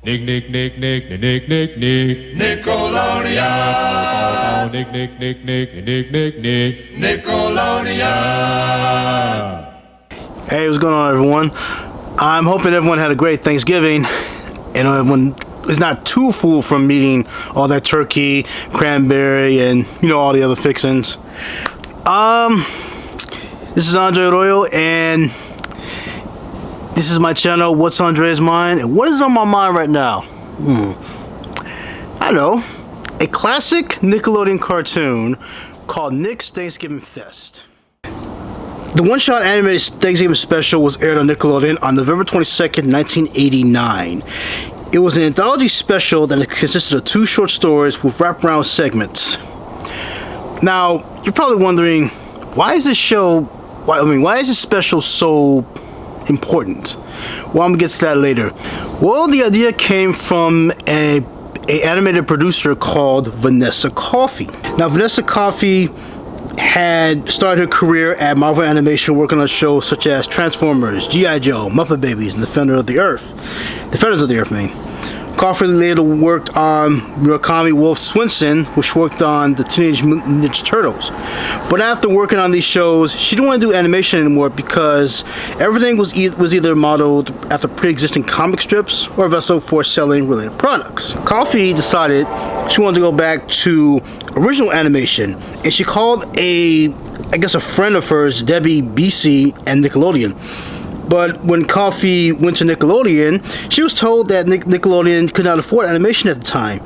Nick, Nick, Nick, Nick, Nick, Nick, Nick. Nickelodeon. Nick, Nick, Nick, Nick, Nick, Nick, Nick. Nickelodeon. Hey, what's going on, everyone? I'm hoping everyone had a great Thanksgiving and everyone is not too full from eating all that turkey, cranberry, and all the other fixings. This is Andre Arroyo, and this is my channel, What's on Dre's Mind, and what is on my mind right now? I know, a classic Nickelodeon cartoon called Nick's Thanksgiving Fest. The one-shot animated Thanksgiving special was aired on Nickelodeon on November 22nd, 1989. It was an anthology special that consisted of 2 short stories with wraparound segments. Now, you're probably wondering, why is this special so important? Well, I'm gonna get to that later. Well, the idea came from a animated producer called Vanessa Coffey. Now, Vanessa Coffey had started her career at Marvel Animation, working on shows such as Transformers, G.I. Joe, Muppet Babies, and Defenders of the Earth, I mean. Coffey later worked on Murakami Wolf Swenson, which worked on the Teenage Mutant Ninja Turtles. But after working on these shows, she didn't want to do animation anymore because everything was either modeled after pre-existing comic strips or vessel for selling related products. Coffey decided she wanted to go back to original animation, and she called a friend of hers, Debbie BC, and Nickelodeon. But when Coffey went to Nickelodeon, she was told that Nickelodeon could not afford animation at the time.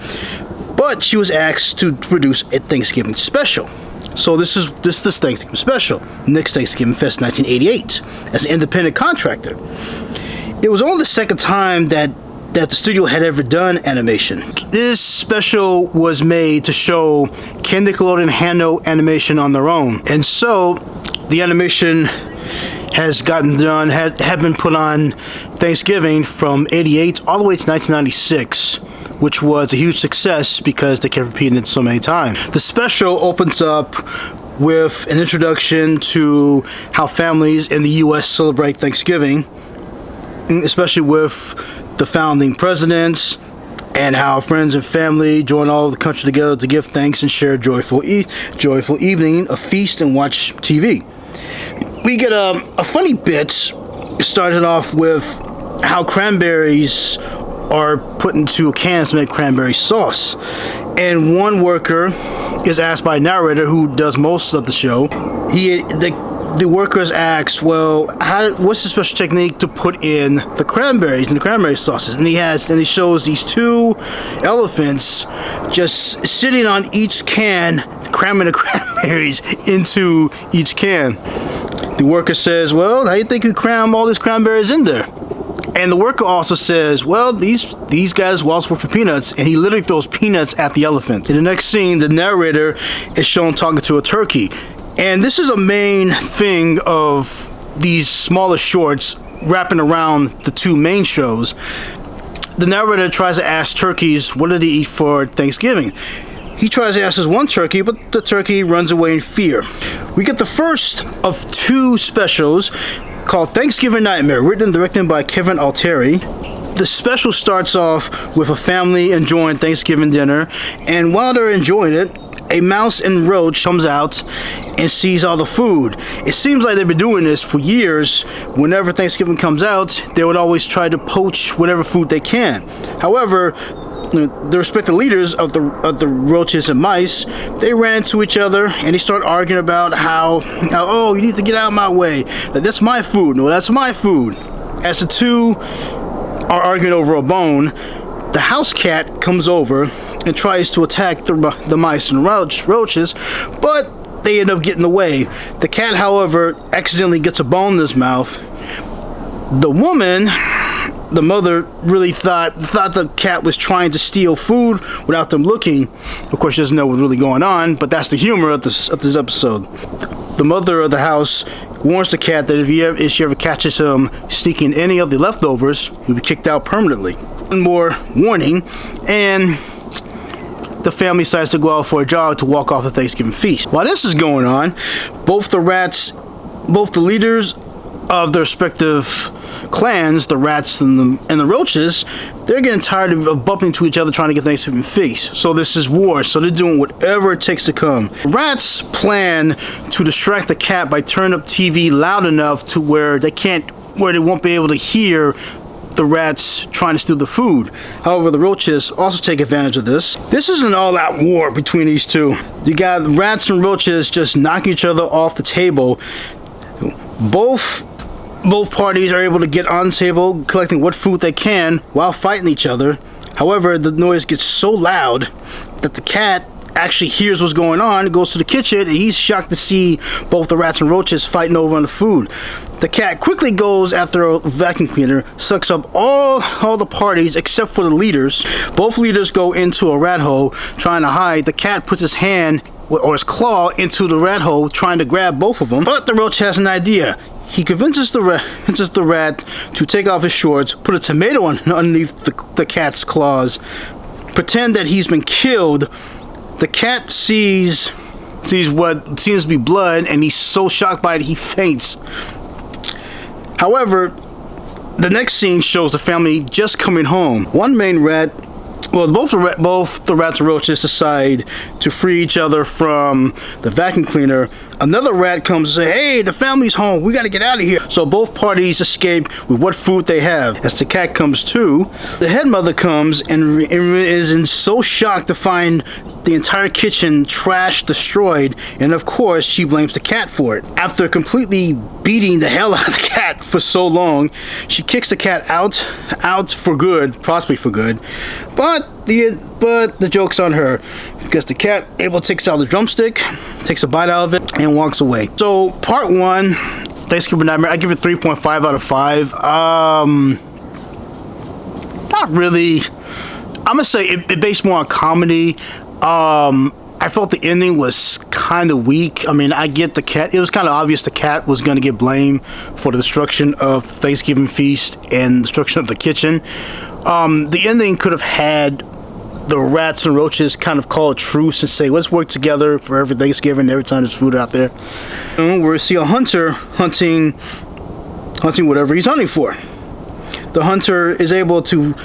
But she was asked to produce a Thanksgiving special. So this Thanksgiving special, Nick's Thanksgiving Fest 1988, as an independent contractor. It was only the second time that the studio had ever done animation. This special was made to show, can Nickelodeon handle animation on their own? And so the animation has gotten done, had been put on Thanksgiving from '88 all the way to 1996, which was a huge success because they kept repeating it so many times. The special opens up with an introduction to how families in the U.S. celebrate Thanksgiving, especially with the founding presidents, and how friends and family join all over the country together to give thanks and share a joyful evening, a feast, and watch TV. We get a funny bit. Started off with how cranberries are put into cans to make cranberry sauce, and one worker is asked by a narrator who does most of the show. The worker is asked, well, what's the special technique to put in the cranberries and the cranberry sauces? And he shows these 2 elephants just sitting on each can, cramming the cranberries into each can. The worker says, well, how do you think you cram all these cranberries in there? And the worker also says, well, these guys waltz for peanuts, and he literally throws peanuts at the elephant. In the next scene, the narrator is shown talking to a turkey. And this is a main thing of these smaller shorts wrapping around the 2 main shows. The narrator tries to ask turkeys, what did they eat for Thanksgiving? He tries to ask this one turkey, but the turkey runs away in fear. We get the first of 2 specials called Thanksgiving Nightmare, written and directed by Kevin Altieri. The special starts off with a family enjoying Thanksgiving dinner, and while they're enjoying it, a mouse and roach comes out and sees all the food. It seems like they've been doing this for years. Whenever Thanksgiving comes out, they would always try to poach whatever food they can. However, the respective leaders of the roaches and mice, they ran into each other and they start arguing about how oh, you need to get out of my way. That's my food. No, that's my food. As the 2 are arguing over a bone, the house cat comes over and tries to attack the mice and roaches, but they end up getting away. The cat, however, accidentally gets a bone in his mouth. The woman, the mother, really thought the cat was trying to steal food without them looking. Of course, she doesn't know what's really going on, but that's the humor of this episode. The mother of the house warns the cat that if she ever catches him sneaking any of the leftovers, he'll be kicked out permanently. One more warning, and the family decides to go out for a jog to walk off the Thanksgiving feast. While this is going on, both the leaders of their respective clans, the rats and the roaches, they're getting tired of bumping into each other trying to get Thanksgiving feast. So this is war, so they're doing whatever it takes to come. Rats plan to distract the cat by turning up TV loud enough to where they won't be able to hear the rats trying to steal the food. However, the roaches also take advantage of this. This is an all-out war between these two. You got rats and roaches just knocking each other off the table. Both parties are able to get on the table, collecting what food they can while fighting each other. However, the noise gets so loud that the cat actually hears what's going on, goes to the kitchen, and he's shocked to see both the rats and roaches fighting over on the food. The cat quickly goes after a vacuum cleaner, sucks up all the parties except for the leaders. Both leaders go into a rat hole trying to hide. The cat puts his hand or his claw into the rat hole trying to grab both of them, but the roach has an idea. He convinces the rat to take off his shorts, put a tomato underneath the cat's claws, pretend that he's been killed. The cat sees what seems to be blood, and he's so shocked by it he faints. However, the next scene shows the family just coming home. One main rat, well, both the rats and roaches decide to free each other from the vacuum cleaner. Another rat comes and says, "Hey, the family's home. We got to get out of here." So both parties escape with what food they have. As the cat comes to, the head mother comes and is so shocked to find the entire kitchen trashed, destroyed, and of course she blames the cat for it. After completely beating the hell out of the cat for so long, she kicks the cat out for good, possibly for good. But the joke's on her, because the cat takes out the drumstick, takes a bite out of it, and walks away. So part 1, Thanksgiving Nightmare, I give it 3.5 out of 5. Not really. I'm gonna say it based more on comedy. I felt the ending was kind of weak. I mean, I get the cat. It was kind of obvious the cat was going to get blamed for the destruction of the Thanksgiving feast and destruction of the kitchen. The ending could have had the rats and roaches kind of call a truce and say, let's work together for every Thanksgiving, every time there's food out there. And we see a hunter hunting whatever he's hunting for. The hunter is able to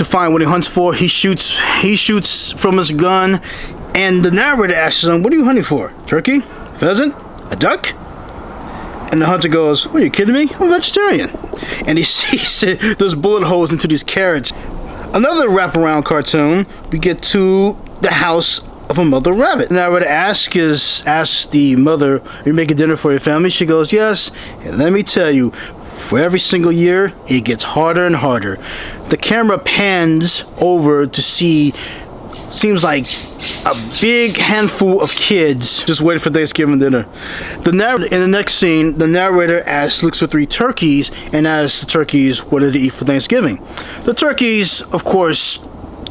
find what he hunts for. He shoots from his gun, and the narrator asks him, "What are you hunting for? Turkey? Pheasant? A duck?" And the hunter goes, "Are you kidding me? I'm a vegetarian." And he sees those bullet holes into these carrots. Another wraparound cartoon, we get to the house of a mother rabbit. The narrator asks the mother, "Are you making dinner for your family?" She goes, "Yes, and let me tell you, for every single year, it gets harder and harder." The camera pans over to see, seems like a big handful of kids just waiting for Thanksgiving dinner. In the next scene, the narrator looks for 3 turkeys and asks the turkeys what did they eat for Thanksgiving. The turkeys, of course,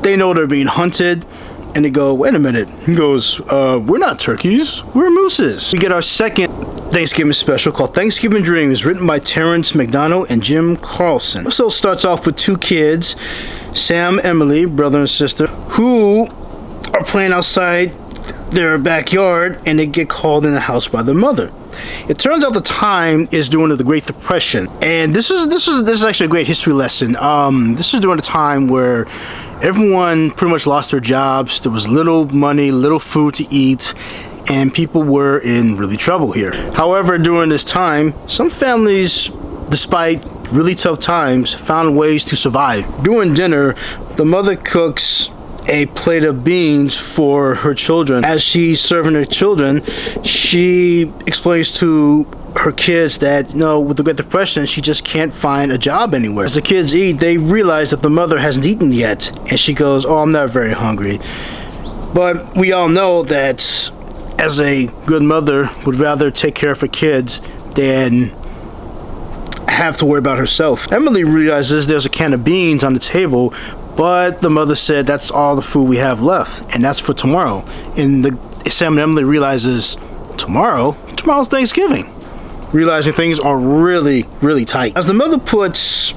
they know they're being hunted, and they go, "Wait a minute." He goes, "We're not turkeys, we're mooses." We get our second Thanksgiving special called Thanksgiving Dreams, written by Terrence McDonald and Jim Carlson. The episode starts off with 2 kids, Sam and Emily, brother and sister, who are playing outside their backyard, and they get called in the house by their mother. It turns out the time is during the Great Depression, and this is actually a great history lesson. This is during a time where everyone pretty much lost their jobs. There was little money, little food to eat, and people were in really trouble here. However, during this time, some families, despite really tough times, found ways to survive. During dinner, the mother cooks a plate of beans for her children. As she's serving her children, she explains to her kids that, with the Great Depression, she just can't find a job anywhere. As the kids eat, they realize that the mother hasn't eaten yet, and she goes, "Oh, I'm not very hungry." But we all know that as a good mother would rather take care of her kids than have to worry about herself. Emily realizes there's a can of beans on the table, but the mother said that's all the food we have left, and that's for tomorrow. And Sam and Emily realizes, tomorrow's Thanksgiving. Realizing things are really, really tight. As the mother puts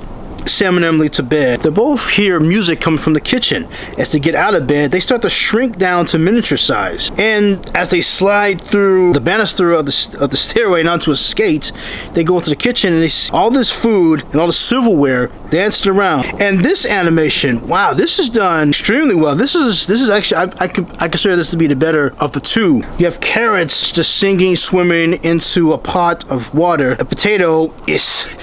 Sam and Emily to bed, they both hear music coming from the kitchen. As they get out of bed, they start to shrink down to miniature size. And as they slide through the banister of the stairway and onto a skate, they go into the kitchen and they see all this food and all the silverware dancing around. And this animation, wow, this is done extremely well. This is actually, I consider this to be the better of the two. You have carrots just singing, swimming into a pot of water. A potato is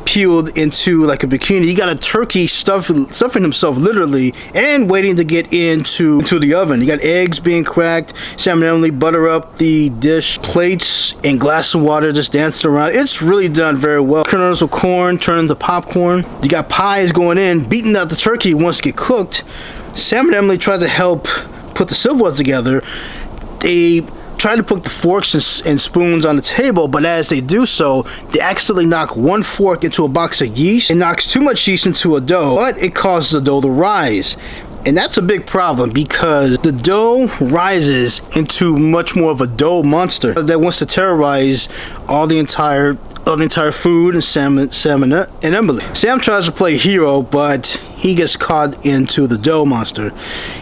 peeled into like a bikini. You got a turkey stuffing himself literally and waiting to get into the oven. You got eggs being cracked. Sam and Emily butter up the dish, plates and glass of water just dancing around. It's really done very well. Kernels of corn turn into popcorn. You got pies going in, beating out the turkey once it get cooked. Sam and Emily try to help put the silverware together. They try to put the forks and spoons on the table, but as they do so, they accidentally knock one fork into a box of yeast. It knocks too much yeast into a dough, but it causes the dough to rise. And that's a big problem because the dough rises into much more of a dough monster that wants to terrorize all the entire food and Sam and Emily. Sam tries to play hero, but he gets caught into the dough monster.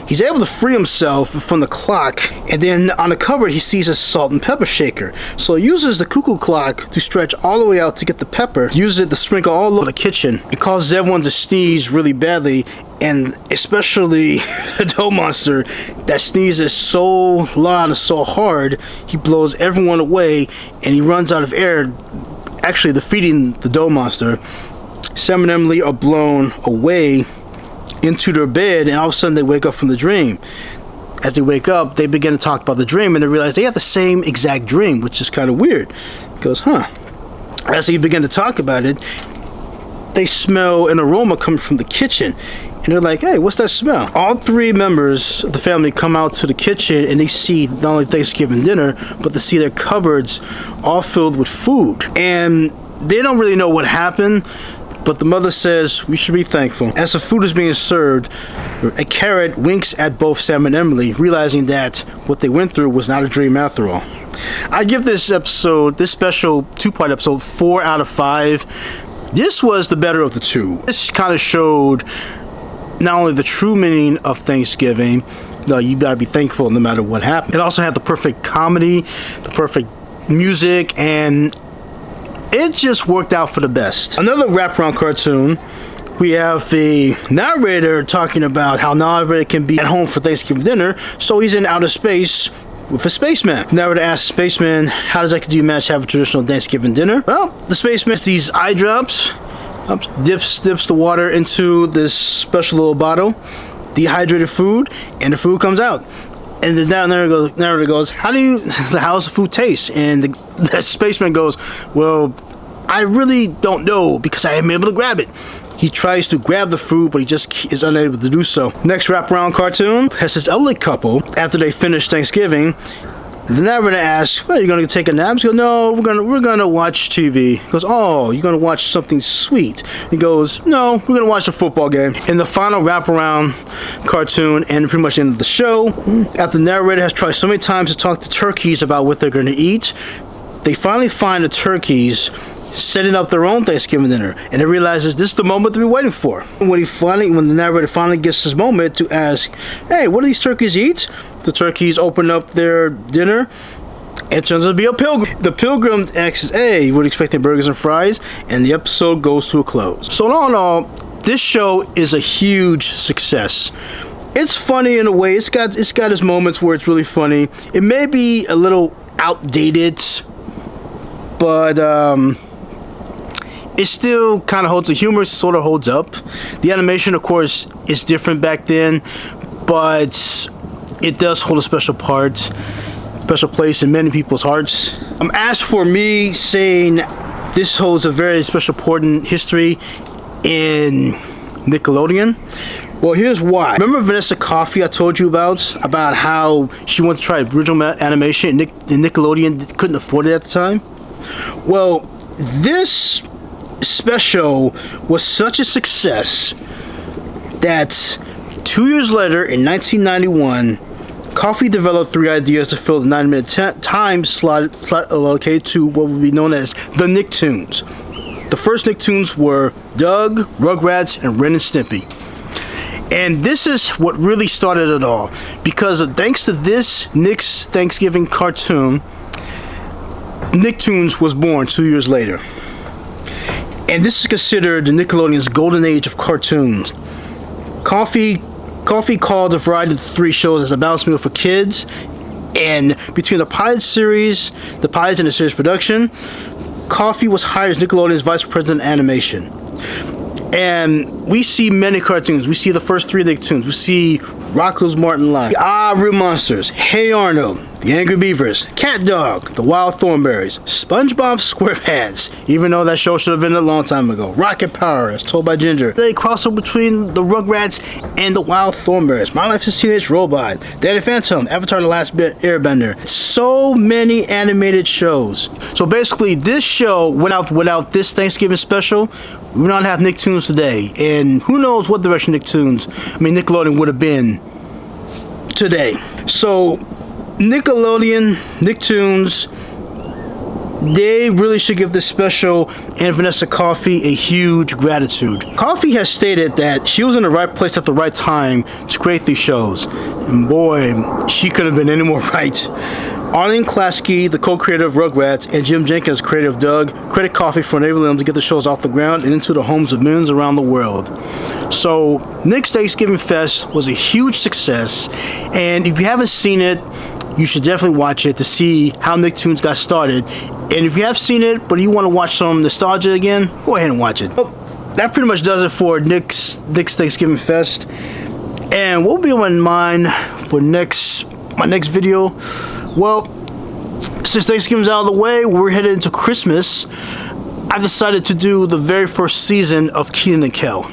He's able to free himself from the clock, and then on the cover he sees a salt and pepper shaker. So he uses the cuckoo clock to stretch all the way out to get the pepper, uses it to sprinkle all over the kitchen. It causes everyone to sneeze really badly, and especially the dough monster that sneezes so loud and so hard, he blows everyone away and he runs out of air, actually defeating the dough monster. Sam and Emily are blown away into their bed, and all of a sudden they wake up from the dream. As they wake up, they begin to talk about the dream, and they realize they have the same exact dream, which is kind of weird. Goes, huh? As they begin to talk about it, they smell an aroma coming from the kitchen, and they're like, hey, what's that smell? All three members of the family come out to the kitchen, and they see not only Thanksgiving dinner, but they see their cupboards all filled with food. And they don't really know what happened, but the mother says we should be thankful. As the food is being served, a carrot winks at both Sam and Emily, realizing that what they went through was not a dream after all. I give this episode, this special two-part episode, 4 out of 5. This was the better of the two. This kind of showed not only the true meaning of Thanksgiving, you gotta be thankful no matter what happens. It also had the perfect comedy, the perfect music, and it just worked out for the best. Another wraparound cartoon, we have the narrator talking about how not everybody can be at home for Thanksgiving dinner, so he's in outer space with a spaceman. The narrator asks the spaceman, how does you manage to have a traditional Thanksgiving dinner? Well, the spaceman has these eye drops, dips the water into this special little bottle, dehydrated food, and the food comes out. And the narrator goes, how's the food taste? And the spaceman goes, well, I really don't know because I haven't been able to grab it. He tries to grab the food, but he just is unable to do so. Next wraparound cartoon has this elderly couple. After they finish Thanksgiving, the narrator asks, well, you're going to take a nap? He goes, no, we're gonna watch TV. He goes, oh, you're going to watch something sweet? He goes, no, we're going to watch a football game. In the final wraparound cartoon and pretty much the end of the show, after the narrator has tried so many times to talk to turkeys about what they're going to eat, they finally find the turkeys setting up their own Thanksgiving dinner, and they realizes this is the moment they've been waiting for. When the narrator finally gets his moment to ask, hey, what do these turkeys eat? The turkeys open up their dinner, and it turns out to be a pilgrim. The pilgrim asks, hey, you would expect burgers and fries, and the episode goes to a close. So all in all, this show is a huge success. It's funny in a way. It's got its moments where it's really funny. It may be a little outdated, but it still kind of holds, the humor sort of holds up. The animation, of course, is different back then, but it does hold a special place in many people's hearts. As for me saying this holds a very special, important history in Nickelodeon, well, here's why. Remember Vanessa Coffey I told you about how she wanted to try original animation and Nickelodeon couldn't afford it at the time? Well, this special was such a success that 2 years later, in 1991, Coffey developed 3 ideas to fill the 9-minute time slot allocated to what would be known as the Nicktoons. The first Nicktoons were Doug, Rugrats, and Ren and Stimpy. And this is what really started it all, because thanks to this Nick's Thanksgiving cartoon, Nicktoons was born 2 years later. And this is considered the Nickelodeon's golden age of cartoons. Coffee called the variety of the three shows as a balanced meal for kids, and between the pilot and the series production, Coffee was hired as Nickelodeon's vice president of animation. And we see many cartoons. We see the first three Nicktoons. We see Rocko's Martin Live, Real Monsters, Hey Arnold, The Angry Beavers, Cat Dog, The Wild Thornberrys, SpongeBob SquarePants, even though that show should have been a long time ago, Rocket Power, as told by Ginger. They crossover between the Rugrats and the Wild Thornberrys, My Life as a Teenage Robot, Danny Phantom, Avatar The Last Airbender. So many animated shows. So basically, this show went out without this Thanksgiving special. We would not have Nicktoons today, and who knows what direction Nickelodeon would have been today. So Nickelodeon, Nicktoons, they really should give this special and Vanessa Coffey a huge gratitude. Coffey has stated that she was in the right place at the right time to create these shows, and boy, she couldn't have been any more right. Arlene Klasky, the co-creator of Rugrats, and Jim Jenkins, creator of Doug, credit Coffey for enabling them to get the shows off the ground and into the homes of millions around the world. So, Nick's Thanksgiving Fest was a huge success, and if you haven't seen it, you should definitely watch it to see how Nicktoons got started. And if you have seen it, but you want to watch some nostalgia again, go ahead and watch it. Well, that pretty much does it for Nick's Thanksgiving Fest. And what will be on my mind for my next video? Well, since Thanksgiving's out of the way, we're headed into Christmas. I've decided to do the very first season of Kenan and Kel.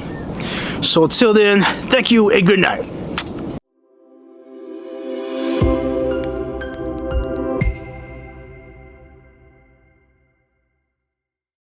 So until then, thank you and good night.